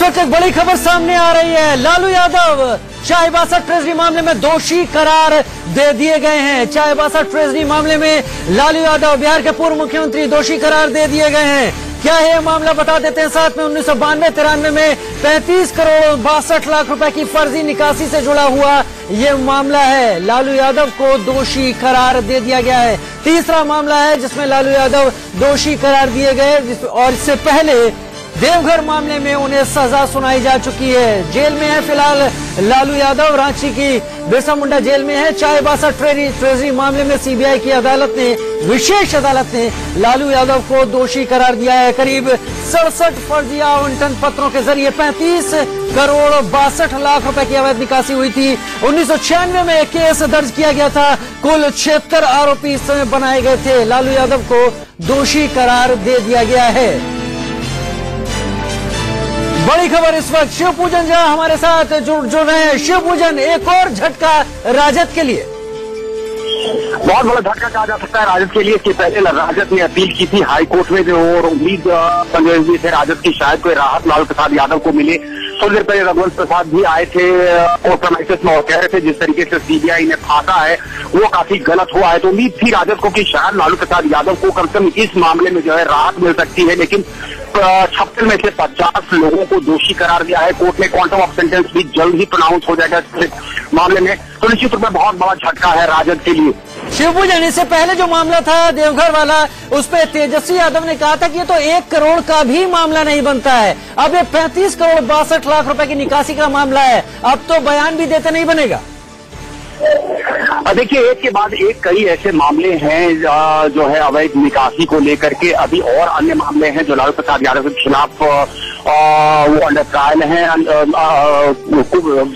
इस वक्त एक बड़ी खबर सामने आ रही है। लालू यादव चाईबासा ट्रेजरी मामले में दोषी करार दे दिए गए हैं। चाईबासा ट्रेजरी मामले में लालू यादव बिहार के पूर्व मुख्यमंत्री दोषी करार दे दिए गए हैं। क्या है मामला बता देते हैं साथ में। 1992-93 में 35 करोड़ 62 लाख रुपए की फर्जी निकासी से जुड़ा हुआ ये मामला है। लालू यादव को दोषी करार दे दिया गया है। तीसरा मामला है जिसमें लालू यादव दोषी करार दिए गए और इससे पहले देवघर मामले में उन्हें सजा सुनाई जा चुकी है। जेल में है फिलहाल लालू यादव, रांची की बिरसा मुंडा जेल में है। चाईबासा ट्रेजरी मामले में सीबीआई की विशेष अदालत ने लालू यादव को दोषी करार दिया है। करीब 67 फर्जी आवंटन पत्रों के जरिए 35 करोड़ 62 लाख रुपए की अवैध निकासी हुई थी। 1996 में एक केस दर्ज किया गया था। कुल 76 आरोपी इस समय बनाए गए थे। लालू यादव को दोषी करार दे दिया गया है। बड़ी खबर इस वक्त शिव पूजन जहां हमारे साथ जुड़ रहे हैं। शिव पूजन, एक और झटका राजद के लिए। बहुत बड़ा झटका कहा जा सकता है राजद के लिए। इसके पहले राजद ने अपील की थी हाईकोर्ट में और उम्मीद थे राजद की शायद कोई राहत लालू प्रसाद यादव को मिले। थोड़ी देर पहले रघुवंश प्रसाद भी आए थे कोर्ट प्रमाइसिस में और कह रहे थे जिस तरीके से सीबीआई ने फांसा है वो काफी गलत हुआ है। तो उम्मीद थी राजद को कि शायद लालू प्रसाद यादव को कम से कम इस मामले में जो है राहत मिल सकती है, लेकिन 56 में से 50 लोगों को दोषी करार दिया है कोर्ट ने। क्वांटम ऑफ सेंटेंस भी जल्द ही प्रोनाउंस हो जाएगा इस मामले में। तो निश्चित रूप में बहुत बड़ा झटका है राजद के लिए। शिवपूजन, इससे पहले जो मामला था देवघर वाला, उस पे तेजस्वी यादव ने कहा था कि ये तो 1 करोड़ का भी मामला नहीं बनता है। अब ये 35 करोड़ 62 लाख रुपए की निकासी का मामला है। अब तो बयान भी देते नहीं बनेगा। देखिए, एक के बाद एक कई ऐसे मामले हैं जो है अवैध निकासी को लेकर के। अभी और अन्य मामले हैं जो लालू प्रसाद यादव के खिलाफ वो अंडर ट्रायल हैं,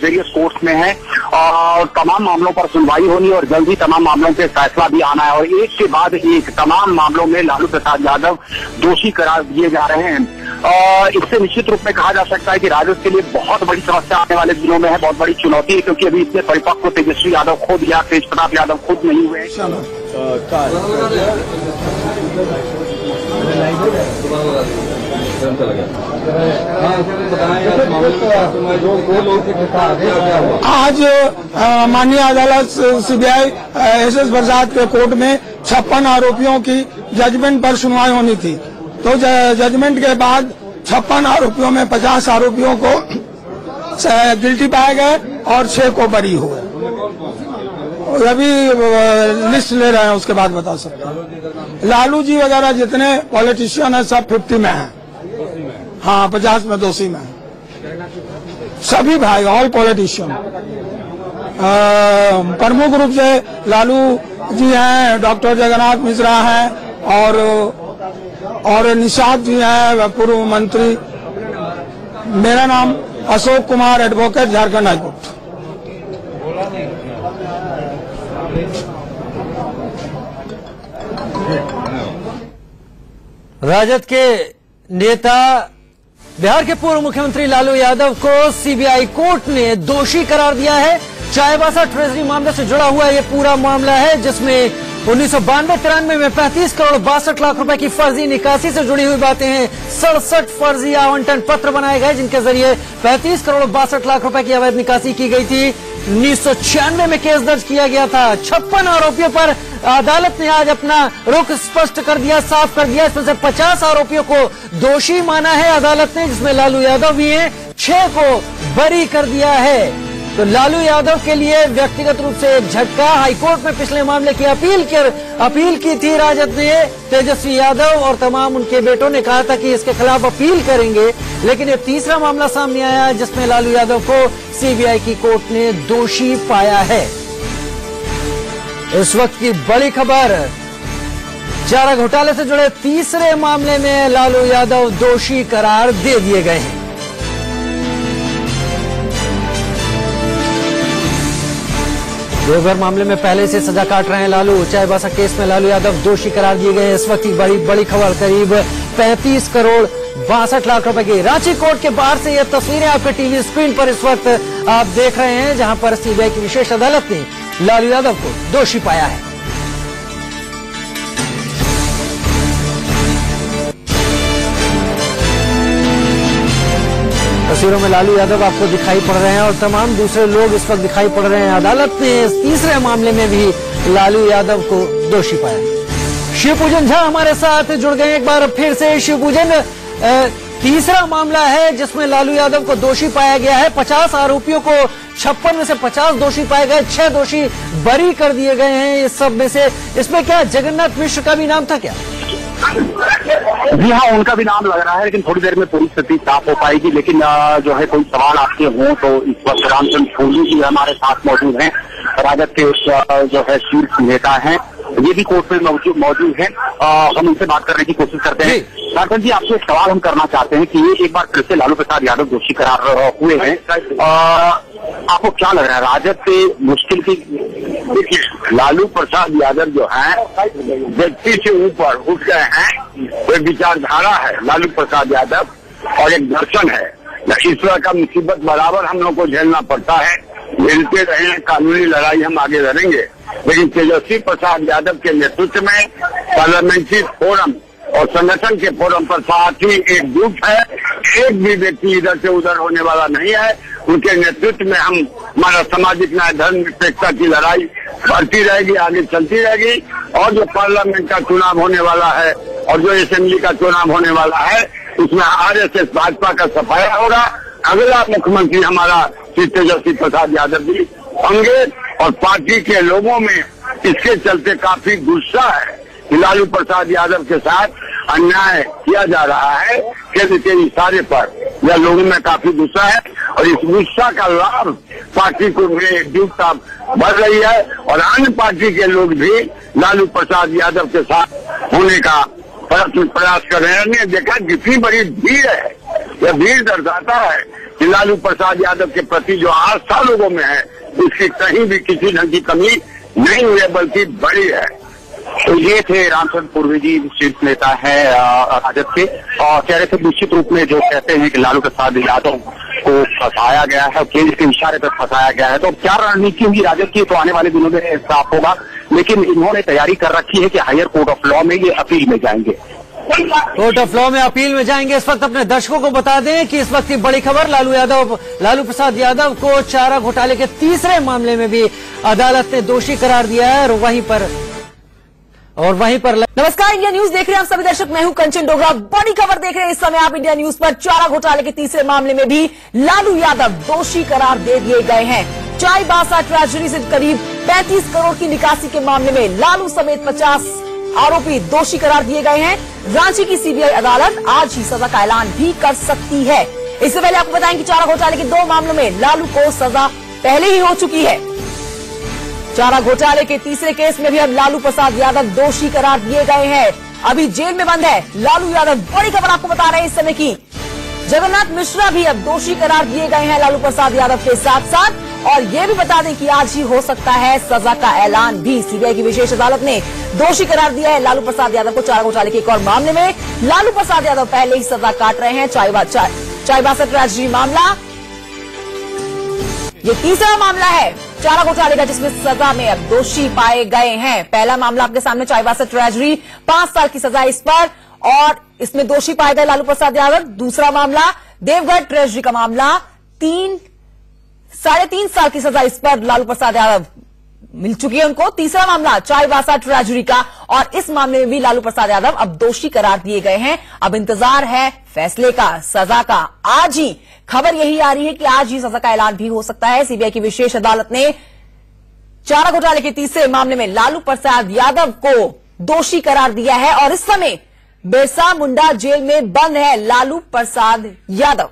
वेरियस कोर्ट्स में है और तमाम मामलों पर सुनवाई होनी और जल्द ही तमाम मामलों पे फैसला भी आना है। और एक के बाद एक तमाम मामलों में लालू प्रसाद यादव दोषी करार दिए जा रहे हैं। इससे निश्चित रूप में कहा जा सकता है कि राजद के लिए बहुत बड़ी समस्या आने वाले दिनों में है, बहुत बड़ी चुनौती है, क्योंकि अभी इतने परिपक्व तेजस्वी यादव खुद या तेज प्रताप यादव खुद नहीं हुए। आज माननीय अदालत सीबीआई एसएस बरसात के कोर्ट में 56 आरोपियों की जजमेंट पर सुनवाई होनी थी। तो जजमेंट के बाद 56 आरोपियों में 50 आरोपियों को गिल्टी पाए गए और 6 को बरी हुए। अभी लिस्ट ले रहे हैं, उसके बाद बता सकते हैं। लालू जी वगैरह जितने पॉलिटिशियन है सब 50 में हैं। हाँ, 50 में दोषी में है सभी भाई, ऑल पॉलिटिशियन। प्रमुख रूप से लालू जी हैं, डॉक्टर जगन्नाथ मिश्रा हैं और निषाद जी हैं, पूर्व मंत्री। मेरा नाम अशोक कुमार, एडवोकेट, झारखंड हाईकोर्ट। राजद के नेता बिहार के पूर्व मुख्यमंत्री लालू यादव को सीबीआई कोर्ट ने दोषी करार दिया है। चाईबासा ट्रेजरी मामले से जुड़ा हुआ ये पूरा मामला है जिसमें 1992-93 में 35 करोड़ 62 लाख रुपए की फर्जी निकासी से जुड़ी हुई बातें हैं। 67 फर्जी आवंटन पत्र बनाए गए जिनके जरिए 35 करोड़ 62 लाख रुपए की अवैध निकासी की गई थी। 1996 में केस दर्ज किया गया था। 56 आरोपियों पर अदालत ने आज अपना रुख स्पष्ट कर दिया, साफ कर दिया। इसमें से 50 आरोपियों को दोषी माना है अदालत ने, जिसमें लालू यादव भी हैं। 6 को बरी कर दिया है। तो लालू यादव के लिए व्यक्तिगत रूप से एक झटका। हाईकोर्ट में पिछले मामले की अपील की थी राजद ने। तेजस्वी यादव और तमाम उनके बेटों ने कहा था कि इसके खिलाफ अपील करेंगे, लेकिन ये तीसरा मामला सामने आया जिसमें लालू यादव को सीबीआई की कोर्ट ने दोषी पाया है। इस वक्त की बड़ी खबर, चारा घोटाले से जुड़े तीसरे मामले में लालू यादव दोषी करार दे दिए गए हैं। देवघर मामले में पहले से सजा काट रहे हैं लालू। चाईबासा केस में लालू यादव दोषी करार दिए गए हैं। इस वक्त की बड़ी खबर, करीब 35 करोड़ 62 लाख रुपए की। रांची कोर्ट के बाहर से ये तस्वीरें आपके टीवी स्क्रीन पर इस वक्त आप देख रहे हैं, जहां पर सीबीआई की विशेष अदालत ने लालू यादव को दोषी पाया है। तस्वीरों में लालू यादव आपको दिखाई पड़ रहे हैं और तमाम दूसरे लोग इस वक्त दिखाई पड़ रहे हैं। अदालत ने इस तीसरे मामले में भी लालू यादव को दोषी पाया। शिवपूजन झा हमारे साथ जुड़ गए एक बार फिर से। शिवपूजन, तीसरा मामला है जिसमें लालू यादव को दोषी पाया गया है। 50 आरोपियों को 56 में से 50 दोषी पाए गए, 6 दोषी बरी कर दिए गए हैं इस सब में से। इसमें क्या जगन्नाथ मिश्र का भी नाम था क्या? जी हाँ, उनका भी नाम लग रहा है, लेकिन थोड़ी देर में पूरी स्थिति साफ हो पाएगी। लेकिन जो है कोई सवाल आपके हो तो इस वक्त रामचंद्र फूली जी हमारे साथ मौजूद हैं, राजद के जो है शीर्ष नेता हैं, ये भी कोर्ट में मौजूद हैं। हम उनसे बात करने की कोशिश करते हैं। राजन जी, आपसे एक सवाल हम करना चाहते हैं कि ये एक बार फिर से लालू प्रसाद यादव दोषी करार हुए हैं। आपको क्या लग रहा है, राजद से मुश्किल की? देखिए, लालू प्रसाद यादव जो है व्यक्ति से ऊपर उठ गए हैं। कोई विचारधारा है लालू प्रसाद यादव और एक दर्शन है। ईश्वर का मुसीबत बराबर हम लोग को झेलना पड़ता है, झेलते रहे, कानूनी लड़ाई हम आगे लड़ेंगे। लेकिन तेजस्वी प्रसाद यादव के नेतृत्व में पार्लियामेंट्री फोरम और संगठन के फोरम पर पार्टी एकजुट है। एक भी व्यक्ति इधर से उधर होने वाला नहीं है। उनके नेतृत्व में हमारा सामाजिक न्याय, धर्म निरपेक्षता की लड़ाई बढ़ती रहेगी, आगे चलती रहेगी। और जो पार्लियामेंट का चुनाव होने वाला है और जो असेंबली का चुनाव होने वाला है, उसमें आरएसएस भाजपा का सफाया होगा। अगला मुख्यमंत्री हमारा श्री तेजस्वी प्रसाद यादव जी होंगे। और पार्टी के लोगों में इसके चलते काफी गुस्सा है कि लालू प्रसाद यादव के साथ अन्याय किया जा रहा है। केंद्र के इशारे पर यह लोगों में काफी गुस्सा है और इस गुस्सा का लाभ पार्टी को एकजुटता बढ़ रही है और अन्य पार्टी के लोग भी लालू प्रसाद यादव के साथ होने का प्रयास कर रहे हैं। हमने देखा जितनी बड़ी भीड़ है, यह भीड़ दर्शाता है कि लालू प्रसाद यादव के प्रति जो आस्था लोगों में है, इसकी कहीं भी किसी ढंग की कमी नहीं हुई है, बल्कि बढ़ी है। तो ये थे रामचंद्र पूर्वी जी, शीर्ष नेता है राजद के, और कह रहे थे निश्चित रूप में जो कहते हैं कि लालू प्रसाद यादव को फंसाया गया है, केंद्र के इशारे पर फंसाया गया है। तो क्या रणनीति होगी राजद की, तो आने वाले दिनों में साफ होगा। लेकिन इन्होंने तैयारी कर रखी है कि हायर कोर्ट ऑफ लॉ में ये अपील में जाएंगे। कोर्ट ऑफ लॉ में अपील में जाएंगे। इस वक्त अपने दर्शकों को बता दें कि इस वक्त की बड़ी खबर, लालू प्रसाद यादव को चारा घोटाले के तीसरे मामले में भी अदालत ने दोषी करार दिया है। और वहीं पर नमस्कार, इंडिया न्यूज देख रहे हैं आप सभी दर्शक। मैं हूं कंचन डोगरा। बड़ी खबर देख रहे हैं इस समय आप इंडिया न्यूज पर। चारा घोटाले के तीसरे मामले में भी लालू यादव दोषी करार दे दिए गए हैं। चाईबासा ट्रेजरी से करीब 35 करोड़ की निकासी के मामले में लालू समेत 50 आरोपी दोषी करार दिए गए हैं। रांची की सीबीआई अदालत आज ही सजा का ऐलान भी कर सकती है। इससे पहले आपको बताएं कि चारा घोटाले के 2 मामलों में लालू को सजा पहले ही हो चुकी है। चारा घोटाले के तीसरे केस में भी अब लालू प्रसाद यादव दोषी करार दिए गए हैं। अभी जेल में बंद है लालू यादव। बड़ी खबर आपको बता रहे हैं इस समय की। जगन्नाथ मिश्रा भी अब दोषी करार दिए गए हैं लालू प्रसाद यादव के साथ साथ। और ये भी बता दें कि आज ही हो सकता है सजा का ऐलान भी। सीबीआई की विशेष अदालत ने दोषी करार दिया है लालू प्रसाद यादव को चारा घोटाले के एक और मामले में। लालू प्रसाद यादव पहले ही सजा काट रहे हैं। चाईबासा ट्रेजरी मामला ये तीसरा मामला है चारा घोटाले का जिसमें सजा में अब दोषी पाए गए हैं। पहला मामला आपके सामने चाईबासा ट्रेजरी, 5 साल की सजा इस पर और इसमें दोषी पाए गए लालू प्रसाद यादव। दूसरा मामला देवगढ़ ट्रेजरी का मामला, 3.5 साल की सजा इस पर लालू प्रसाद यादव मिल चुकी है उनको। तीसरा मामला चाईबासा ट्रेजरी का और इस मामले में भी लालू प्रसाद यादव अब दोषी करार दिए गए हैं। अब इंतजार है फैसले का, सजा का। आज ही खबर यही आ रही है कि आज ही सजा का ऐलान भी हो सकता है। सीबीआई की विशेष अदालत ने चारा घोटाले के तीसरे मामले में लालू प्रसाद यादव को दोषी करार दिया है और इस समय बिरसा मुंडा जेल में बंद है लालू प्रसाद यादव।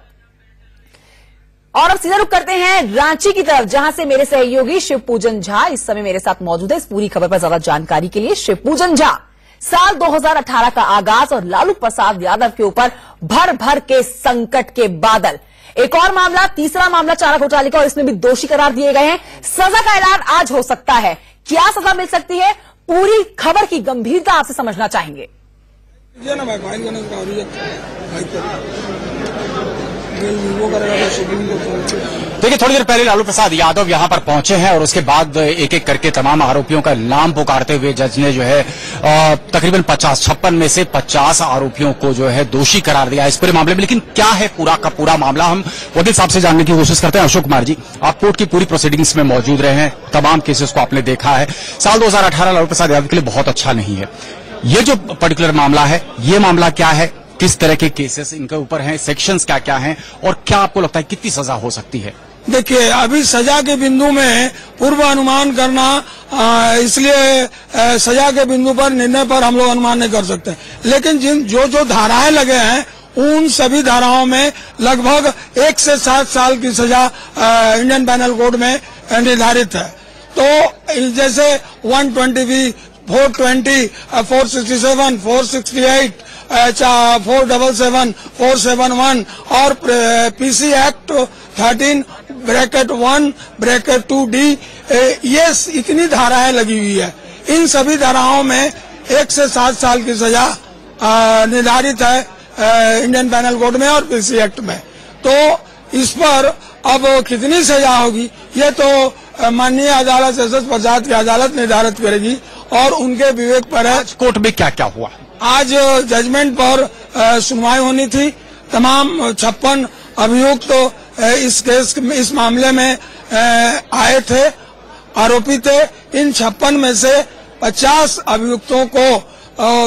और अब सीधा रुख करते हैं रांची की तरफ, जहां से मेरे सहयोगी शिवपूजन झा इस समय मेरे साथ मौजूद है। इस पूरी खबर पर ज्यादा जानकारी के लिए शिवपूजन झा, साल 2018 का आगाज और लालू प्रसाद यादव के ऊपर भर भर के संकट के बादल। एक और मामला, तीसरा मामला चारा घोटाले का और इसमें भी दोषी करार दिए गए हैं। सजा का ऐलान आज हो सकता है। क्या सजा मिल सकती है, पूरी खबर की गंभीरता आपसे समझना चाहेंगे। वो करेगा तो शेड्यूल को। देखिए, थोड़ी देर पहले लालू प्रसाद यादव यहां पर पहुंचे हैं और उसके बाद एक एक करके तमाम आरोपियों का नाम पुकारते हुए जज ने जो है तकरीबन 56 में से 50 आरोपियों को जो है दोषी करार दिया इस पूरे मामले में। लेकिन क्या है पूरा का पूरा मामला, हम वकील साहब से जानने की कोशिश करते हैं। अशोक कुमार जी, आप कोर्ट की पूरी प्रोसीडिंग्स में मौजूद रहे हैं, तमाम केसेस को आपने देखा है। साल 2018 लालू प्रसाद यादव के लिए बहुत अच्छा नहीं है। ये जो पर्टिकुलर मामला है, ये मामला क्या है, किस तरह के केसेस इनके ऊपर हैं, सेक्शंस क्या क्या हैं और क्या आपको लगता है कितनी सजा हो सकती है? देखिए, अभी सजा के बिंदु में पूर्व अनुमान करना, इसलिए सजा के बिंदु पर निर्णय पर हम लोग अनुमान नहीं कर सकते। लेकिन जो धाराएं लगे हैं उन सभी धाराओं में लगभग 1 से 7 साल की सजा इंडियन पैनल कोड में निर्धारित है। तो जैसे 120B, 420, 467, 468, 477, 471 और PC एक्ट 13(1)(2)D, ये इतनी धाराएं लगी हुई है। इन सभी धाराओं में 1 से 7 साल की सजा निर्धारित है इंडियन पैनल कोड में और PC एक्ट में। तो इस पर अब कितनी सजा होगी ये तो माननीय अदालत SS प्रसाद की अदालत निर्धारित करेगी और उनके विवेक पर है। कोर्ट में क्या क्या हुआ? आज जजमेंट पर सुनवाई होनी थी। तमाम 56 अभियुक्त इस मामले में आए थे, आरोपी थे। इन 56 में से 50 अभियुक्तों को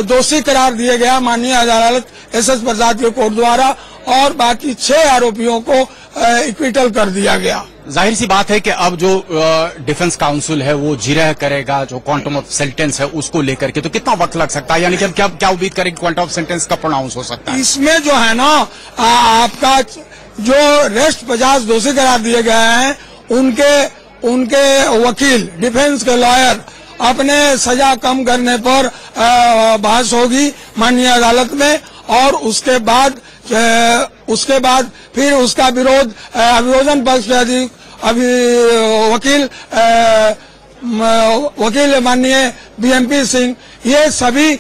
दोषी करार दिया गया माननीय अदालत SS प्रसाद के कोर्ट द्वारा और बाकी 6 आरोपियों को इक्विटल कर दिया गया। जाहिर सी बात है कि अब जो डिफेंस काउंसिल है वो जिरह करेगा, जो क्वांटम ऑफ सेंटेंस है उसको लेकर के, तो कितना वक्त लग सकता है? यानी कि क्या उम्मीद करें कि क्वांटम ऑफ सेंटेंस कब प्रोनाउंस हो सकता है? इसमें जो है ना, आपका जो रेस्ट 50 दोषी करार दिए गए हैं उनके वकील, डिफेंस के लॉयर अपने सजा कम करने पर बहस होगी माननीय अदालत में और उसके बाद फिर उसका विरोध अभियोजन पक्ष के वकील माननीय BMP सिंह, ये सभी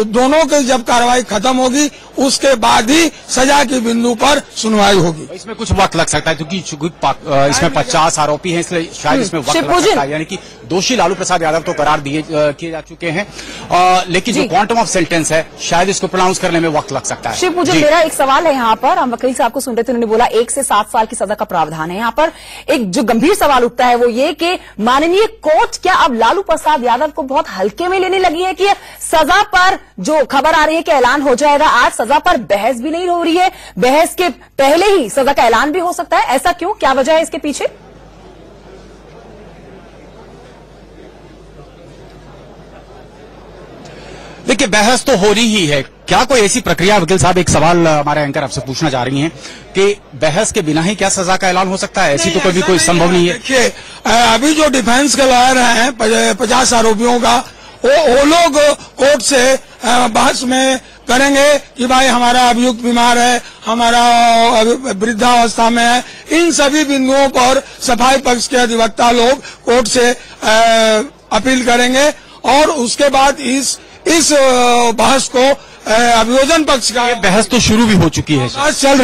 दोनों की जब कार्रवाई खत्म होगी उसके बाद ही सजा की बिंदु पर सुनवाई होगी। इसमें कुछ वक्त लग सकता है क्योंकि इसमें 50 आरोपी हैं, इसलिए शायद इसमें वक्त लग सकता है। यानी कि दोषी लालू प्रसाद यादव तो करार किए जा चुके हैं, लेकिन जो क्वांटम ऑफ सेंटेंस है शायद इसको प्रोनाउंस करने में वक्त लग सकता है। शिव, मुझे मेरा एक सवाल है यहाँ पर, हम वकील साहब को सुन रहे थे, उन्होंने बोला 1 से 7 साल की सजा का प्रावधान है। यहाँ पर एक जो गंभीर सवाल उठता है वो ये कि माननीय कोर्ट क्या अब लालू प्रसाद यादव को बहुत हल्के में लेने लगी है कि सजा पर जो खबर आ रही है कि ऐलान हो जाएगा, आज सजा पर बहस भी नहीं हो रही है, बहस के पहले ही सजा का ऐलान भी हो सकता है। ऐसा क्यों, क्या वजह है इसके पीछे? देखिए, बहस तो हो रही ही है। क्या कोई ऐसी प्रक्रिया, वकील साहब एक सवाल हमारे एंकर आपसे पूछना चाह रही हैं कि बहस के बिना ही क्या सजा का ऐलान हो सकता है? ऐसी तो कभी कोई संभव नहीं है। देखिए, अभी जो डिफेंस के लॉयर हैं 50 आरोपियों का, वो लोग कोर्ट से बहस में करेंगे कि भाई हमारा अभियुक्त बीमार है, हमारा वृद्धावस्था में है। इन सभी बिंदुओं पर सफाई पक्ष के अधिवक्ता लोग कोर्ट से अपील करेंगे और उसके बाद इस बहस को अभियोजन पक्ष का, बहस तो शुरू भी हो चुकी है, बहस चल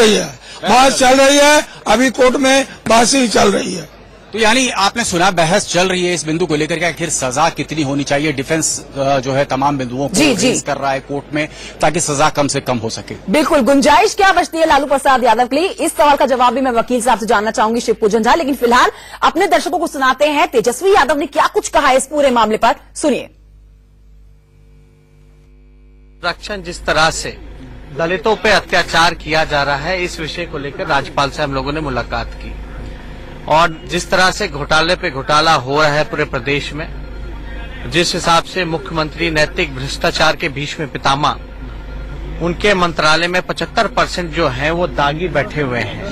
रही है, अभी कोर्ट में बहस ही चल रही है। तो यानी आपने सुना बहस चल रही है इस बिंदु को लेकर के, आखिर सजा कितनी होनी चाहिए? डिफेंस जो है तमाम बिंदुओं को रेज कर रहा है कोर्ट में ताकि सजा कम से कम हो सके। बिल्कुल, गुंजाइश क्या बचती है लालू प्रसाद यादव के लिए? इस सवाल का जवाब भी मैं वकील साहब से जानना चाहूंगी, शिव पूजन झा। लेकिन फिलहाल अपने दर्शकों को सुनाते हैं तेजस्वी यादव ने क्या कुछ कहा इस पूरे मामले पर, सुनिए। संरक्षण जिस तरह से दलितों पे अत्याचार किया जा रहा है, इस विषय को लेकर राज्यपाल से हम लोगों ने मुलाकात की और जिस तरह से घोटाले पे घोटाला हो रहा है पूरे प्रदेश में, जिस हिसाब से मुख्यमंत्री नैतिक भ्रष्टाचार के भीष्म पितामह, उनके मंत्रालय में 75% जो है वो दागी बैठे हुए हैं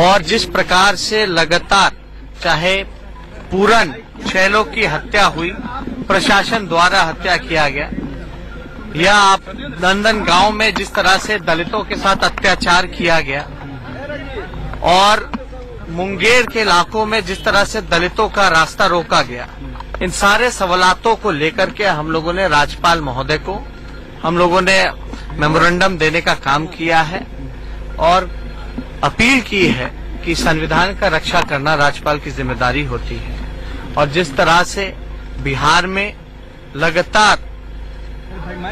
और जिस प्रकार से लगातार चाहे पूरन 6 लोग की हत्या हुई, प्रशासन द्वारा हत्या किया गया, या आप नंदनगांव में जिस तरह से दलितों के साथ अत्याचार किया गया और मुंगेर के इलाकों में जिस तरह से दलितों का रास्ता रोका गया, इन सारे सवालों को लेकर के हम लोगों ने राज्यपाल महोदय को हम लोगों ने मेमोरेंडम देने का काम किया है और अपील की है कि संविधान का रक्षा करना राज्यपाल की जिम्मेदारी होती है। और जिस तरह से बिहार में लगातार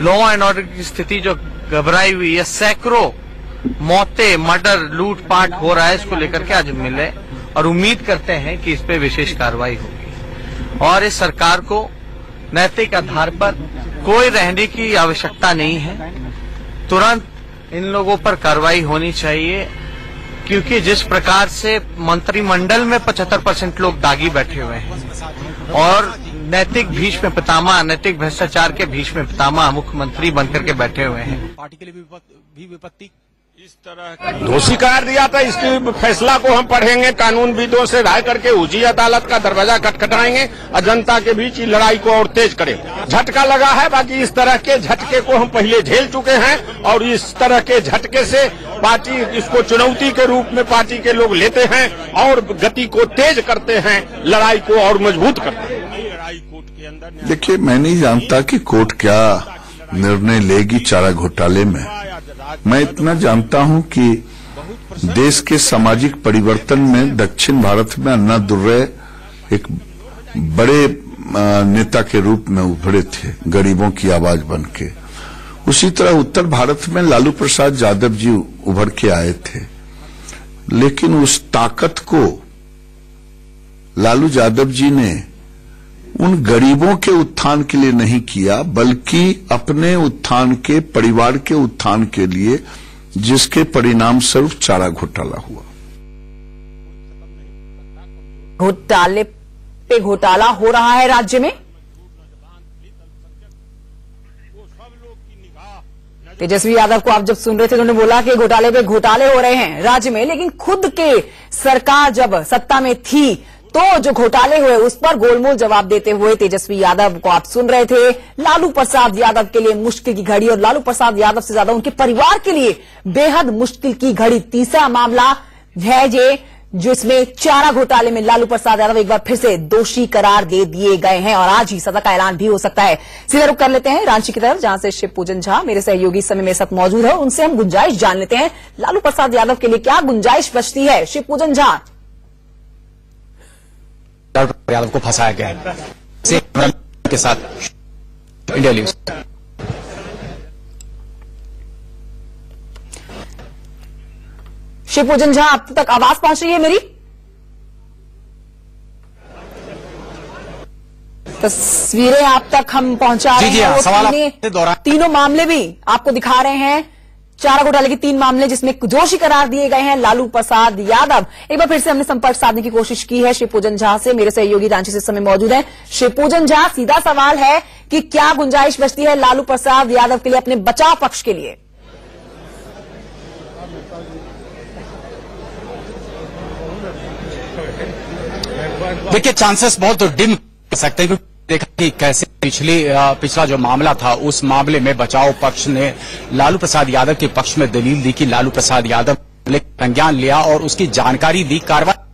लॉ एंड ऑर्डर की स्थिति जो घबराई हुई है, सैकड़ों मौतें, मर्डर, लूटपाट हो रहा है, इसको लेकर के आज मिले और उम्मीद करते हैं कि इस पे विशेष कार्रवाई होगी। और इस सरकार को नैतिक आधार पर कोई रहने की आवश्यकता नहीं है, तुरंत इन लोगों पर कार्रवाई होनी चाहिए, क्योंकि जिस प्रकार से मंत्रिमंडल में 75% लोग दागी बैठे हुए हैं और नैतिक भीष्म पितामह, नैतिक भ्रष्टाचार के भीष्म पितामह मुख्यमंत्री बनकर के बैठे हुए हैं। पार्टी के लिए भी विपत्ति इस तरह दोषी करार दिया था। इसके फैसला को हम पढ़ेंगे, कानूनविदों से राय करके उच्च अदालत का दरवाजा खटखटाएंगे और जनता के बीच लड़ाई को और तेज करेंगे। झटका लगा है, बाकी इस तरह के झटके को हम पहले झेल चुके हैं और इस तरह के झटके से पार्टी इसको चुनौती के रूप में पार्टी के लोग लेते हैं और गति को तेज करते हैं, लड़ाई को और मजबूत करते हैं। देखिए, मैं नहीं जानता कि कोर्ट क्या निर्णय लेगी चारा घोटाले में। मैं इतना जानता हूं कि देश के सामाजिक परिवर्तन में दक्षिण भारत में अन्नादुर्रे एक बड़े नेता के रूप में उभरे थे, गरीबों की आवाज बन के। उसी तरह उत्तर भारत में लालू प्रसाद यादव जी उभर के आए थे, लेकिन उस ताकत को लालू यादव जी ने उन गरीबों के उत्थान के लिए नहीं किया, बल्कि अपने उत्थान के, परिवार के उत्थान के लिए, जिसके परिणाम स्वरूप चारा घोटाला हुआ। घोटाले पे घोटाला हो रहा है राज्य में। तेजस्वी यादव को आप जब सुन रहे थे तो उन्होंने बोला कि घोटाले पे घोटाले हो रहे हैं राज्य में, लेकिन खुद के सरकार जब सत्ता में थी तो जो घोटाले हुए उस पर गोलमोल जवाब देते हुए तेजस्वी यादव को आप सुन रहे थे। लालू प्रसाद यादव के लिए मुश्किल की घड़ी और लालू प्रसाद यादव से ज्यादा उनके परिवार के लिए बेहद मुश्किल की घड़ी। तीसरा मामला है ये जिसमें चारा घोटाले में लालू प्रसाद यादव एक बार फिर से दोषी करार दे दिए गए हैं और आज ही सजा का ऐलान भी हो सकता है। सीधे रुख कर लेते हैं रांची की तरफ, जहां से शिव पूजन झा मेरे सहयोगी समय में साथ मौजूद है। उनसे हम गुंजाइश जान लेते हैं, लालू प्रसाद यादव के लिए क्या गुंजाइश बचती है। शिव पूजन झा, यादव को फंसाया गया है के साथ। India news. शिवपूजन झा, आप तक आवाज पहुंच रही है मेरी? तस्वीरें आप तक हम पहुंचा रहे हैं। तीनों मामले भी आपको दिखा रहे हैं, चारा घोटाले के 3 मामले जिसमें दोषी करार दिए गए हैं लालू प्रसाद यादव। एक बार फिर से हमने संपर्क साधने की कोशिश की है शिवपूजन झा से, मेरे सहयोगी रांची से समय मौजूद है। शिवपूजन झा, सीधा सवाल है कि क्या गुंजाइश बचती है लालू प्रसाद यादव के लिए अपने बचाव पक्ष के लिए? देखिए, चांसेस बहुत डिम कर सकते हैं, क्योंकि देखा कि कैसे पिछला जो मामला था उस मामले में बचाव पक्ष ने लालू प्रसाद यादव के पक्ष में दलील दी कि लालू प्रसाद यादव ने संज्ञान लिया और उसकी जानकारी दी। कार्रवाई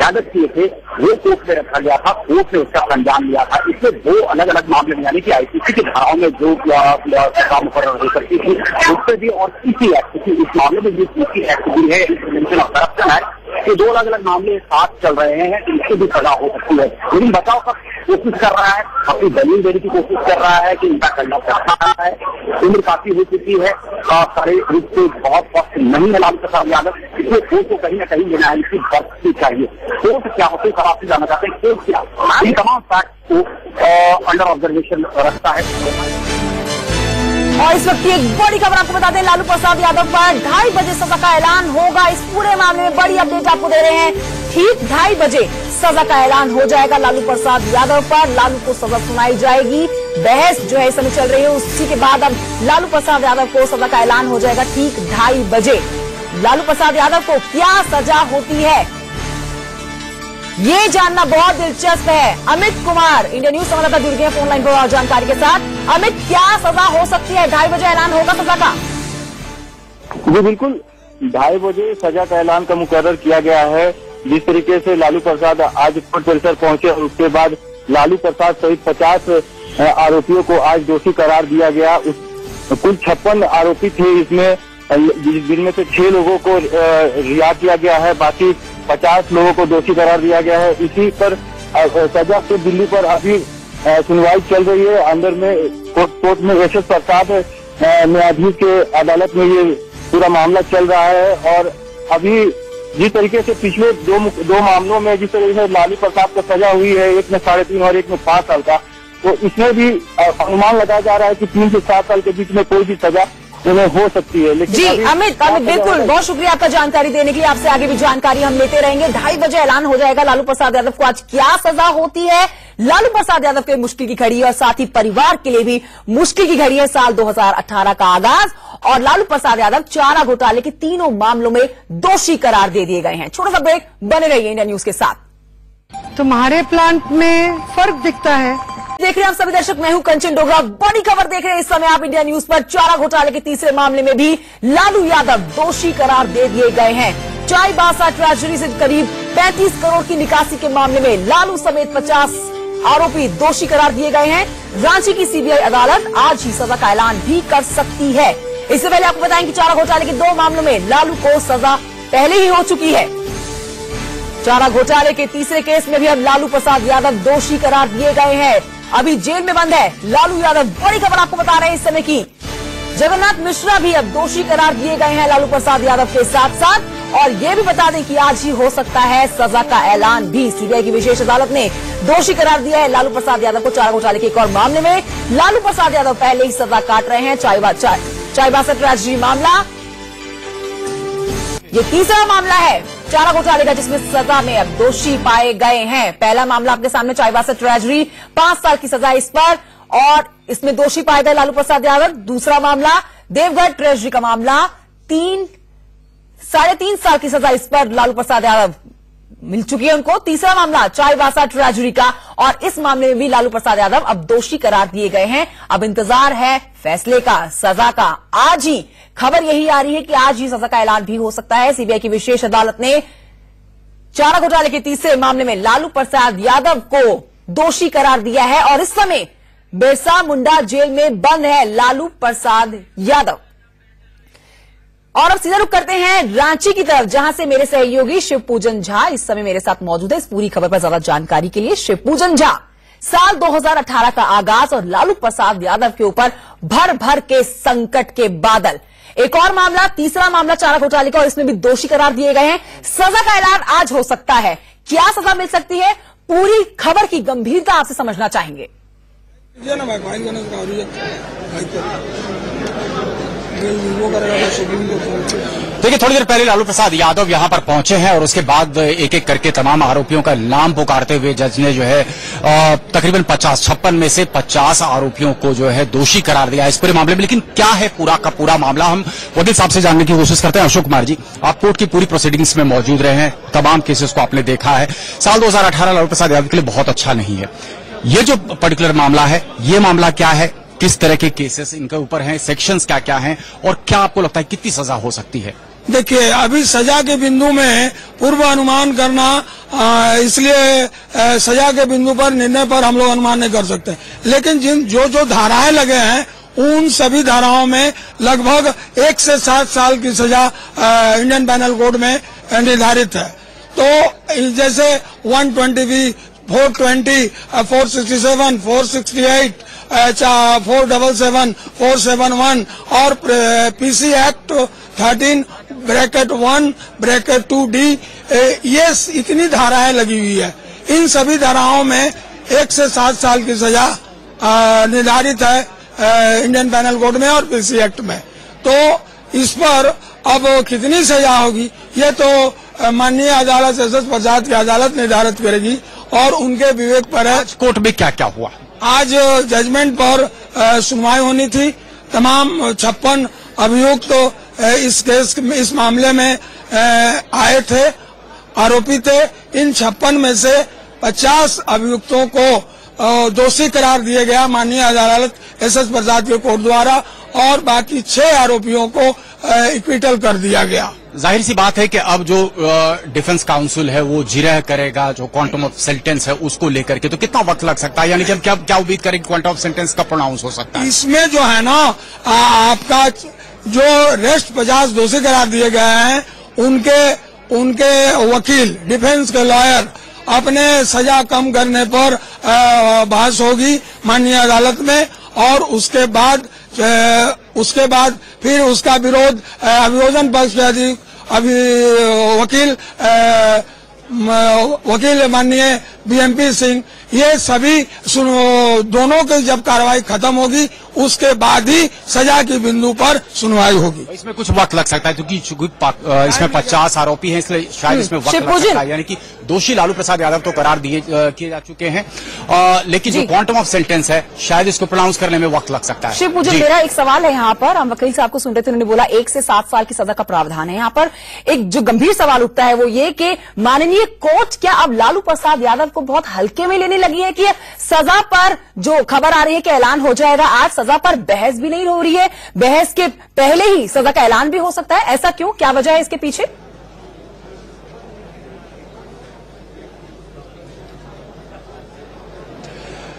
यादव किए थे वो कोर्ट में रखा गया था, कोर्ट ने उसका संज्ञान लिया था। इसमें 2 अलग अलग मामले में, यानी कि आईसीसी की धाराओं में जो काम मुकर्रर हो सकती थी उससे भी, और इसी एक्ट, इस मामले में जो एक्ट भी है, प्रिवेंशन ऑफ करप्शन एक्ट, ये 2 अलग अलग मामले साथ चल रहे हैं, इनसे भी सजा हो सकती है। लेकिन बचाव का कोशिश कर रहा है, अपनी दलील देने की कोशिश कर रहा है कि इनका करना चाहता है। उम्र काफी हो चुकी है, शारीरिक रूप से बहुत स्वस्थ नहीं है लालू प्रसाद यादव, इसलिए कोर्ट को कहीं न कहीं न्यायाधीश बरतनी चाहिए। कोर्ट क्या होते हैं, आपसे जानना चाहते हैं, कोर्ट क्या इन तमाम फैक्ट को अंडर ऑब्जर्वेशन रखता है। और इस वक्त की एक बड़ी खबर आपको बता दें, लालू प्रसाद यादव पर 2:30 बजे सजा का ऐलान होगा। इस पूरे मामले में बड़ी अपडेट आपको दे रहे हैं, ठीक 2:30 बजे सजा का ऐलान हो जाएगा लालू प्रसाद यादव पर। लालू को सजा सुनाई जाएगी, बहस जो है इस समय चल रही है, उसी के बाद अब लालू प्रसाद यादव को सजा का ऐलान हो जाएगा ठीक 2:30 बजे। लालू प्रसाद यादव को क्या सजा होती है ये जानना बहुत दिलचस्प है। अमित कुमार इंडिया न्यूज संवाददाता जुड़ गए फोन लाइन पर और जानकारी के साथ। अमित, क्या सजा हो सकती है? 2:30 बजे ऐलान होगा सजा का? जी बिल्कुल, 2:30 बजे सजा का ऐलान का मुकर्रर किया गया है। जिस तरीके से लालू प्रसाद आज कोर्ट परिसर पहुंचे और उसके बाद लालू प्रसाद सहित 50 आरोपियों को आज दोषी करार दिया गया। कुल 56 आरोपी थे, इसमें जिनमें से 6 लोगों को रिहा किया गया है, बाकी 50 लोगों को दोषी करार दिया गया है। इसी पर सजा से दिल्ली पर अभी सुनवाई चल रही है। अंदर में कोर्ट में एसएस प्रसाद न्यायाधीश के अदालत में ये पूरा मामला चल रहा है। और अभी जिस तरीके से पिछले दो मामलों में जिस तरीके से लालू प्रसाद को सजा हुई है, एक में 3.5 और एक में 5 साल का, तो इसमें भी अनुमान लगाया जा रहा है कि 3 से 7 साल के बीच में कोई भी सजा उन्हें हो सकती है। लेकिन जी अमित बिल्कुल, बहुत शुक्रिया आपका जानकारी देने के लिए। आपसे आगे भी जानकारी हम लेते रहेंगे। 2:30 बजे ऐलान हो जाएगा लालू प्रसाद यादव को आज क्या सजा होती है। लालू प्रसाद यादव के मुश्किल की घड़ी और साथ ही परिवार के लिए भी मुश्किल की घड़ी है। साल 2018 का आगाज और लालू प्रसाद यादव चारा घोटाले के तीनों मामलों में दोषी करार दे दिए गए हैं। छोटा सा ब्रेक, बने रहिए इंडिया न्यूज के साथ। तुम्हारे प्लांट में फर्क दिखता है। देख रहे हैं आप सभी दर्शक, मैं हूं कंचन डोगरा। बड़ी खबर देख रहे हैं इस समय आप इंडिया न्यूज पर। चारा घोटाले के तीसरे मामले में भी लालू यादव दोषी करार दे दिए गए हैं। चाईबासा ट्रेजरी से करीब 35 करोड़ की निकासी के मामले में लालू समेत 50 आरोपी दोषी करार दिए गए हैं। रांची की सीबीआई अदालत आज ही सजा का ऐलान भी कर सकती है। इससे पहले आपको बताएं कि चारा घोटाले के 2 मामलों में लालू को सजा पहले ही हो चुकी है। चारा घोटाले के तीसरे केस में भी अब लालू प्रसाद यादव दोषी करार दिए गए हैं। अभी जेल में बंद है लालू यादव। बड़ी खबर आपको बता रहे हैं इस समय की। जगन्नाथ मिश्रा भी अब दोषी करार दिए गए हैं लालू प्रसाद यादव के साथ साथ। और ये भी बता दें कि आज ही हो सकता है सजा का ऐलान भी। सीबीआई की विशेष अदालत ने दोषी करार दिया है लालू प्रसाद यादव को चारा घोटाले के एक और मामले में। लालू प्रसाद यादव पहले ही सजा काट रहे हैं। चाईबासा ट्रेजरी मामला ये तीसरा मामला है चारा घोटाले का जिसमें सजा में अब दोषी पाए गए हैं। पहला मामला आपके सामने चाईबासा ट्रेजरी, 5 साल की सजा इस पर और इसमें दोषी पाए गए लालू प्रसाद यादव। दूसरा मामला देवगढ़ ट्रेजरी का मामला, 3.5 साल की सजा इस पर लालू प्रसाद यादव मिल चुकी है उनको। तीसरा मामला चाईबासा ट्रेजरी का और इस मामले में भी लालू प्रसाद यादव अब दोषी करार दिए गए हैं। अब इंतजार है फैसले का, सजा का। आज ही खबर यही आ रही है कि आज ही सजा का ऐलान भी हो सकता है। सीबीआई की विशेष अदालत ने चारा घोटाले के तीसरे मामले में लालू प्रसाद यादव को दोषी करार दिया है और इस समय बिरसा मुंडा जेल में बंद है लालू प्रसाद यादव। और अब सीधा रुख करते हैं रांची की तरफ, जहां से मेरे सहयोगी शिवपूजन झा इस समय मेरे साथ मौजूद है। इस पूरी खबर पर ज्यादा जानकारी के लिए शिवपूजन झा, साल 2018 का आगाज और लालू प्रसाद यादव के ऊपर भर भर के संकट के बादल। एक और मामला, तीसरा मामला चारा घोटाले का और इसमें भी दोषी करार दिए गए हैं। सजा का ऐलान आज हो सकता है। क्या सजा मिल सकती है, पूरी खबर की गंभीरता आपसे समझना चाहेंगे। देखिए, थोड़ी देर पहले लालू प्रसाद यादव यहां पर पहुंचे हैं और उसके बाद एक एक करके तमाम आरोपियों का नाम पुकारते हुए जज ने जो है तकरीबन 56 में से 50 आरोपियों को जो है दोषी करार दिया इस पूरे मामले में। लेकिन क्या है पूरा का पूरा मामला, हम वकील साहब से जानने की कोशिश करते हैं। अशोक कुमार जी, आप कोर्ट की पूरी प्रोसीडिंग्स में मौजूद रहे हैं, तमाम केसेस को आपने देखा है। साल 2018 लालू प्रसाद यादव के लिए बहुत अच्छा नहीं है। ये जो पर्टिकुलर मामला है, ये मामला क्या है, किस तरह के केसेस इनके ऊपर हैं, सेक्शंस क्या क्या हैं और क्या आपको लगता है कितनी सजा हो सकती है? देखिए, अभी सजा के बिंदु में पूर्व अनुमान करना, इसलिए सजा के बिंदु पर निर्णय पर हम लोग अनुमान नहीं कर सकते। लेकिन जो धाराएं लगे हैं उन सभी धाराओं में लगभग 1 से 7 साल की सजा इंडियन पैनल कोड में निर्धारित है। तो जैसे 120B, 420, 467, 468, 477, 471 और पीसी एक्ट 13(1)(2)D, ये इतनी धाराएं लगी हुई है। इन सभी धाराओं में 1 से 7 साल की सजा निर्धारित है इंडियन पैनल कोड में और पीसी एक्ट में। तो इस पर अब कितनी सजा होगी ये तो माननीय अदालत एसएस प्रसाद की अदालत निर्धारित करेगी और उनके विवेक पर है। कोर्ट में क्या क्या हुआ? आज जजमेंट पर सुनवाई होनी थी। तमाम 56 अभियुक्त तो इस मामले में आए थे, आरोपी थे। इन 56 में से 50 अभियुक्तों को दोषी करार दिया गया माननीय अदालत एसएस प्रसाद के कोर्ट द्वारा और बाकी 6 आरोपियों को इक्विटल कर दिया गया। जाहिर सी बात है कि अब जो डिफेंस काउंसिल है वो जिरह करेगा जो क्वांटम ऑफ सेंटेंस है उसको लेकर के, तो कितना वक्त लग सकता है? यानी कि क्या उम्मीद करें कि क्वांटम ऑफ सेंटेंस का प्रोनाउंस हो सकता है? इसमें जो है ना, आपका जो रेस्ट 50 दोषी करार दिए गए हैं उनके वकील, डिफेंस के लॉयर अपने सजा कम करने पर बहस होगी माननीय अदालत में, और उसके बाद फिर उसका विरोध अभियोजन पक्ष के वकील माननीय बीएमपी सिंह, ये सभी दोनों की जब कार्रवाई खत्म होगी उसके बाद ही सजा की बिंदु पर सुनवाई होगी। इसमें कुछ वक्त लग सकता है क्योंकि इसमें 50 आरोपी हैं, इसलिए शायद इसमें वक्त लग सकता है। यानी कि दोषी लालू प्रसाद यादव तो करार किए जा चुके हैं, लेकिन जो क्वांटम ऑफ सेंटेंस है शायद इसको प्रोनाउंस करने में वक्त लग सकता है। शिव, मुझे मेरा एक सवाल है यहाँ पर, हम वकील साहब को सुन रहे थे, उन्होंने बोला 1 से 7 साल की सजा का प्रावधान है। यहाँ पर एक जो गंभीर सवाल उठता है वो ये कि माननीय कोर्ट क्या अब लालू प्रसाद यादव को बहुत हल्के में लेने लगी है कि सजा पर जो खबर आ रही है कि ऐलान हो जाएगा, आज सजा पर बहस भी नहीं हो रही है, बहस के पहले ही सजा का ऐलान भी हो सकता है, ऐसा क्यों, क्या वजह है इसके पीछे?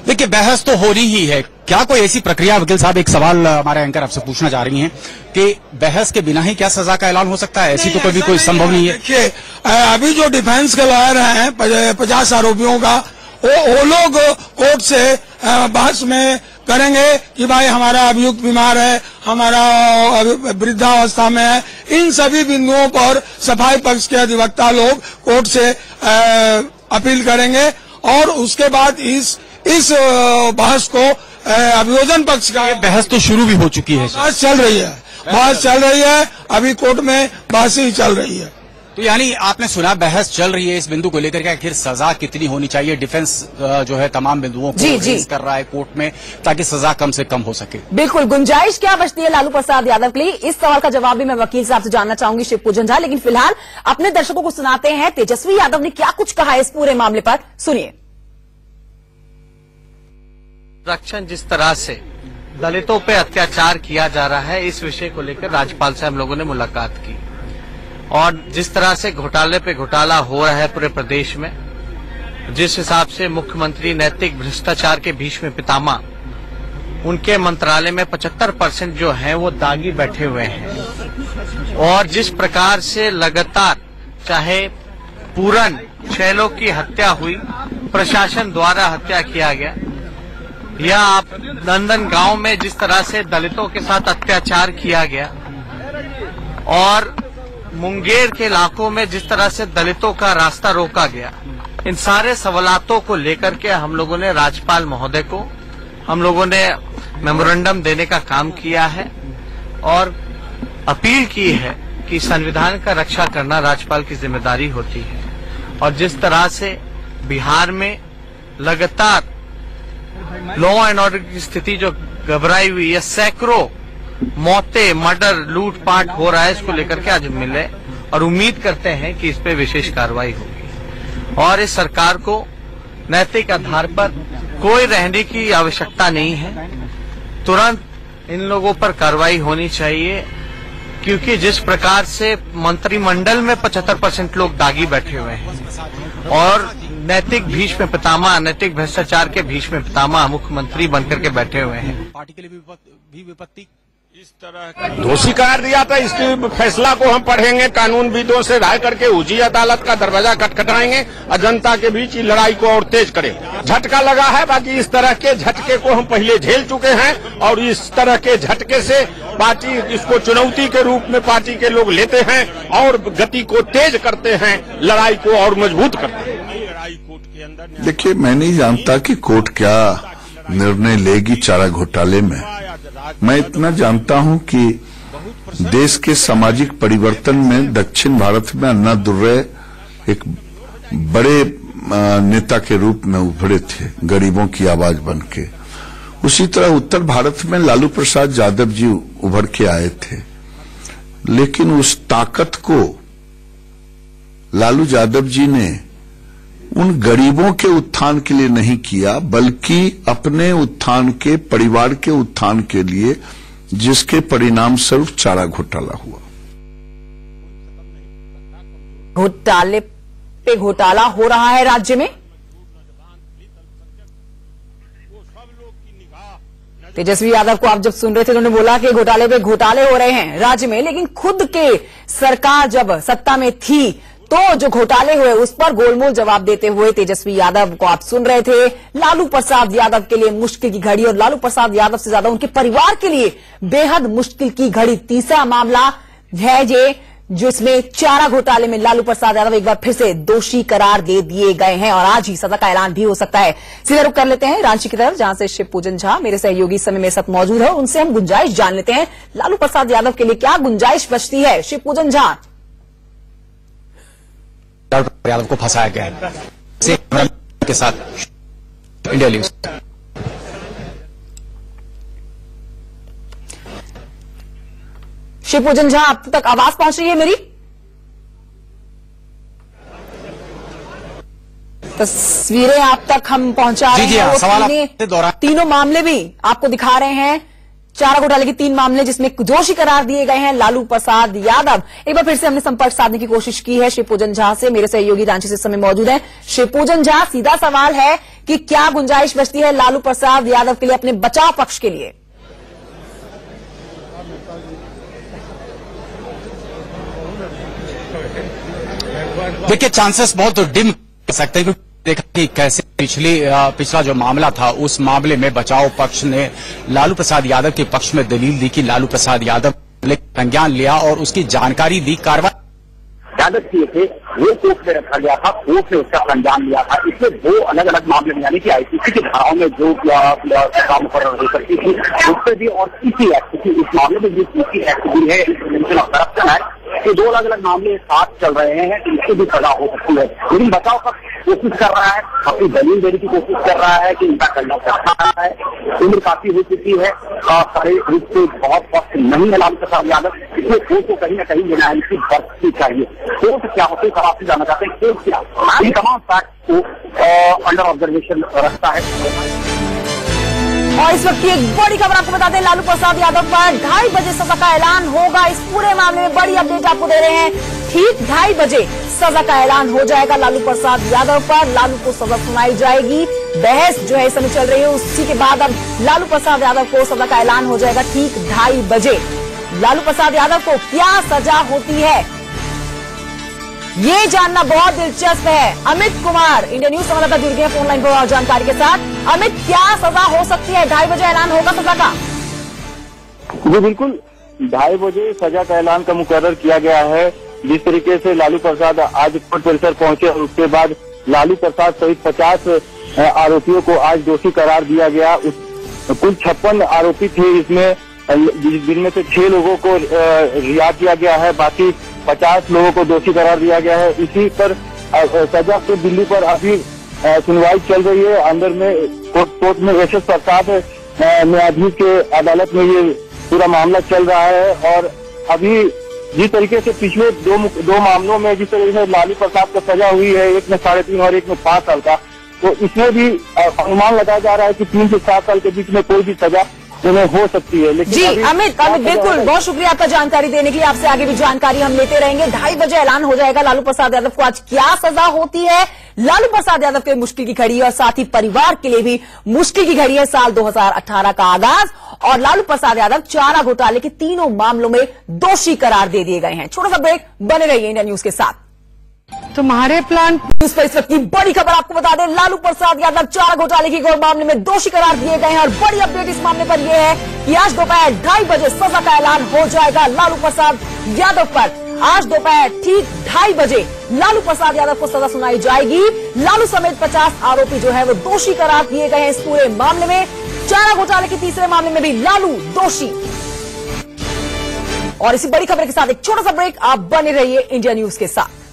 देखिए, बहस तो हो रही ही है, क्या कोई ऐसी प्रक्रिया, वकील साहब एक सवाल हमारे एंकर आपसे पूछना चाह रही हैं कि बहस के बिना ही क्या सजा का ऐलान हो सकता है? ऐसी तो कभी कोई संभव नहीं है। देखिए, अभी जो डिफेंस के लॉयर हैं 50 आरोपियों का, वो लोग कोर्ट से बहस में करेंगे कि भाई हमारा अभियुक्त बीमार है, हमारा वृद्धावस्था में है, इन सभी बिंदुओं पर सफाई पक्ष के अधिवक्ता लोग कोर्ट से अपील करेंगे, और उसके बाद इस बहस को अभियोजन पक्ष का, बहस तो शुरू भी हो चुकी है, बहस चल रही है, अभी कोर्ट में बहस ही चल रही है। तो यानी आपने सुना बहस चल रही है इस बिंदु को लेकर के, आखिर सजा कितनी होनी चाहिए? डिफेंस जो है तमाम बिंदुओं को रेज कर रहा है कोर्ट में ताकि सजा कम से कम हो सके। बिल्कुल, गुंजाइश क्या बचती है लालू प्रसाद यादव के लिए? इस सवाल का जवाब भी मैं वकील साहब से जानना चाहूंगी, शिव पूजन झा, लेकिन फिलहाल अपने दर्शकों को सुनाते हैं तेजस्वी यादव ने क्या कुछ कहा इस पूरे मामले पर, सुनिए। रक्षण जिस तरह से दलितों पे अत्याचार किया जा रहा है, इस विषय को लेकर राज्यपाल से हम लोगों ने मुलाकात की, और जिस तरह से घोटाले पे घोटाला हो रहा है पूरे प्रदेश में, जिस हिसाब से मुख्यमंत्री नैतिक भ्रष्टाचार के भीष्म पितामह, उनके मंत्रालय में 75% जो है वो दागी बैठे हुए हैं, और जिस प्रकार से लगातार चाहे पूरन 6 लोग की हत्या हुई, प्रशासन द्वारा हत्या किया गया, या आप नंदन गांव में जिस तरह से दलितों के साथ अत्याचार किया गया, और मुंगेर के इलाकों में जिस तरह से दलितों का रास्ता रोका गया, इन सारे सवालातों को लेकर के हम लोगों ने राज्यपाल महोदय को हम लोगों ने मेमोरेंडम देने का काम किया है, और अपील की है कि संविधान का रक्षा करना राज्यपाल की जिम्मेदारी होती है। और जिस तरह से बिहार में लगातार लॉ एंड ऑर्डर की स्थिति जो घबराई हुई है, सैकड़ों मौतें, मर्डर, लूटपाट हो रहा है, इसको लेकर के आज मिले, और उम्मीद करते हैं कि इस पे विशेष कार्रवाई होगी, और इस सरकार को नैतिक आधार पर कोई रहने की आवश्यकता नहीं है, तुरंत इन लोगों पर कार्रवाई होनी चाहिए, क्योंकि जिस प्रकार से मंत्रिमंडल में 75% लोग दागी बैठे हुए हैं, और नैतिक भीष्म पितामह, नैतिक भ्रष्टाचार के भीष्म पितामह मुख्यमंत्री बनकर के बैठे हुए हैं। पार्टी के लिए भी विपत्ति इस तरह दोषी करार दिया था, इसके फैसला को हम पढ़ेंगे, कानूनविदों से राय करके उच्च अदालत का दरवाजा खटखटाएंगे, और जनता के बीच लड़ाई को और तेज करेंगे। झटका लगा है, बाकी इस तरह के झटके को हम पहले झेल चुके हैं, और इस तरह के झटके से पार्टी इसको चुनौती के रूप में पार्टी के लोग लेते हैं, और गति को तेज करते हैं, लड़ाई को और मजबूत करते हैं। देखिए, मैं नहीं जानता कि कोर्ट क्या निर्णय लेगी चारा घोटाले में। मैं इतना जानता हूं कि देश के सामाजिक परिवर्तन में दक्षिण भारत में अन्ना दुर्रे एक बड़े नेता के रूप में उभरे थे, गरीबों की आवाज बन के। उसी तरह उत्तर भारत में लालू प्रसाद यादव जी उभर के आए थे, लेकिन उस ताकत को लालू यादव जी ने उन गरीबों के उत्थान के लिए नहीं किया, बल्कि अपने उत्थान के, परिवार के उत्थान के लिए, जिसके परिणाम स्वरूप चारा घोटाला हुआ। घोटाले पे घोटाला हो रहा है राज्य में। तेजस्वी यादव को आप जब सुन रहे थे तो उन्होंने बोला कि घोटाले पे घोटाले हो रहे हैं राज्य में, लेकिन खुद के सरकार जब सत्ता में थी तो जो घोटाले हुए उस पर गोलमोल जवाब देते हुए तेजस्वी यादव को आप सुन रहे थे। लालू प्रसाद यादव के लिए मुश्किल की घड़ी और लालू प्रसाद यादव से ज्यादा उनके परिवार के लिए बेहद मुश्किल की घड़ी। तीसरा मामला है ये जिसमें चारा घोटाले में लालू प्रसाद यादव एक बार फिर से दोषी करार दे दिए गए हैं और आज ही सजा का ऐलान भी हो सकता है। सीधा रुख कर लेते हैं रांची की तरफ, जहां से शिव पूजन झा मेरे सहयोगी इस समय मेरे साथ मौजूद है। उनसे हम गुंजाइश जान लेते हैं, लालू प्रसाद यादव के लिए क्या गुंजाइश बचती है। शिव पूजन झा, यादव को फंसाया गया है के साथ इंडिया न्यूज। शिव पूजन झा, आप तक आवाज पहुंच रही है मेरी? तस्वीरें आप तक हम पहुंचा रहे हैं। तीनों मामले भी आपको दिखा रहे हैं, चारा घोटाले के 3 मामले जिसमें दोषी करार दिए गए हैं लालू प्रसाद यादव। एक बार फिर से हमने संपर्क साधने की कोशिश की है शिव पूजन झा से, मेरे सहयोगी रांची से इस समय मौजूद है। शिव पूजन झा, सीधा सवाल है कि क्या गुंजाइश बचती है लालू प्रसाद यादव के लिए अपने बचाव पक्ष के लिए? देखिए, चांसेस बहुत डिम कर सकते हैं क्योंकि देखा कि कैसे पिछला जो मामला था उस मामले में बचाव पक्ष ने लालू प्रसाद यादव के पक्ष में दलील दी कि लालू प्रसाद यादव ने संज्ञान लिया और उसकी जानकारी दी। कार्रवाई यादव किए थे वो कोर्ट में रखा गया था, कोर्ट ने उसका संज्ञान लिया था। इसमें 2 अलग अलग मामले में, यानी कि आईसीसी की धाराओं में जो काम हो सकती थी उस पर भी और इसी एक्ट, इस मामले में जिस एक्ट भी है करप्शन है, ये 2 अलग अलग मामले साथ चल रहे हैं, इससे भी सजा हो सकती है। लेकिन बचाव का कोशिश कर रहा है, अपनी दलील देने की कोशिश कर रहा है कि इनका करना चाहता है। उम्र काफी हो चुकी है, शारीरिक रूप से बहुत स्वस्थ नहीं है लालू प्रसाद यादव, इसलिए कोर्ट को कहीं न कहीं न्यायाधीश बरतनी चाहिए। कोर्ट क्या होते हैं आपसे जानना चाहते हैं, कोर्ट क्या इन तमाम फैक्ट को अंडर ऑब्जर्वेशन रखता है। और इस वक्त की एक बड़ी खबर आपको बता दें, लालू प्रसाद यादव पर 2:30 बजे सजा का ऐलान होगा। इस पूरे मामले में बड़ी अपडेट आपको दे रहे हैं। ठीक 2:30 बजे सजा का ऐलान हो जाएगा लालू प्रसाद यादव पर। लालू को सजा सुनाई जाएगी। बहस जो है इस समय चल रही है, उसी के बाद अब लालू प्रसाद यादव को सजा का ऐलान हो जाएगा ठीक 2:30 बजे। लालू प्रसाद यादव को क्या सजा होती है ये जानना बहुत दिलचस्प है। अमित कुमार इंडिया न्यूज संवाददाता जुड़ गए फोन लाइन पर और जानकारी के साथ। अमित, क्या सजा हो सकती है? 2:30 बजे ऐलान होगा सजा का? जी बिल्कुल, 2:30 बजे सजा का ऐलान का मुकर्रर किया गया है। जिस तरीके से लालू प्रसाद आज कोर्ट परिसर पहुंचे और उसके बाद लालू प्रसाद सहित 50 आरोपियों को आज दोषी करार दिया गया। कुल 56 आरोपी थे, इसमें जिनमें से 6 लोगों को रिहा किया गया है, बाकी 50 लोगों को दोषी करार दिया गया है। इसी पर सजा के दिल्ली पर अभी सुनवाई चल रही है। अंदर में कोर्ट में एस प्रसाद न्यायाधीश के अदालत में ये पूरा मामला चल रहा है। और अभी जिस तरीके से पिछले दो मामलों में जिस तरीके से लालू प्रसाद को सजा हुई है, एक में 3.5 और एक में 5 साल का, तो इसमें भी अनुमान लगाया जा रहा है कि 3 से 7 साल के बीच में कोई भी सजा उन्हें हो सकती है। लेकिन जी अमित बिल्कुल, बहुत शुक्रिया आपका जानकारी देने के लिए। आपसे आगे भी जानकारी हम लेते रहेंगे। 2:30 बजे ऐलान हो जाएगा लालू प्रसाद यादव को आज क्या सजा होती है। लालू प्रसाद यादव के मुश्किल की घड़ी और साथ ही परिवार के लिए भी मुश्किल की घड़ी है। साल 2018 का आगाज और लालू प्रसाद यादव चारा घोटाले के 3 मामलों में दोषी करार दे दिए गए हैं। छोटा सा ब्रेक, बने रहिए इंडिया न्यूज के साथ। तुम्हारे प्लान न्यूज पर इस वक्त की बड़ी खबर आपको बता दें, लालू प्रसाद यादव चारा घोटाले की गौर मामले में दोषी करार दिए गए हैं। और बड़ी अपडेट इस मामले पर यह है कि आज दोपहर 2:30 बजे सजा का ऐलान हो जाएगा लालू प्रसाद यादव पर। आज दोपहर ठीक 2:30 बजे लालू प्रसाद यादव को सजा सुनाई जाएगी। लालू समेत 50 आरोपी जो है वो दोषी करार दिए गए हैं इस पूरे मामले में। चारा घोटाले के 3रे मामले में भी लालू दोषी। और इसी बड़ी खबर के साथ एक छोटा सा ब्रेक, आप बने रहिए इंडिया न्यूज के साथ।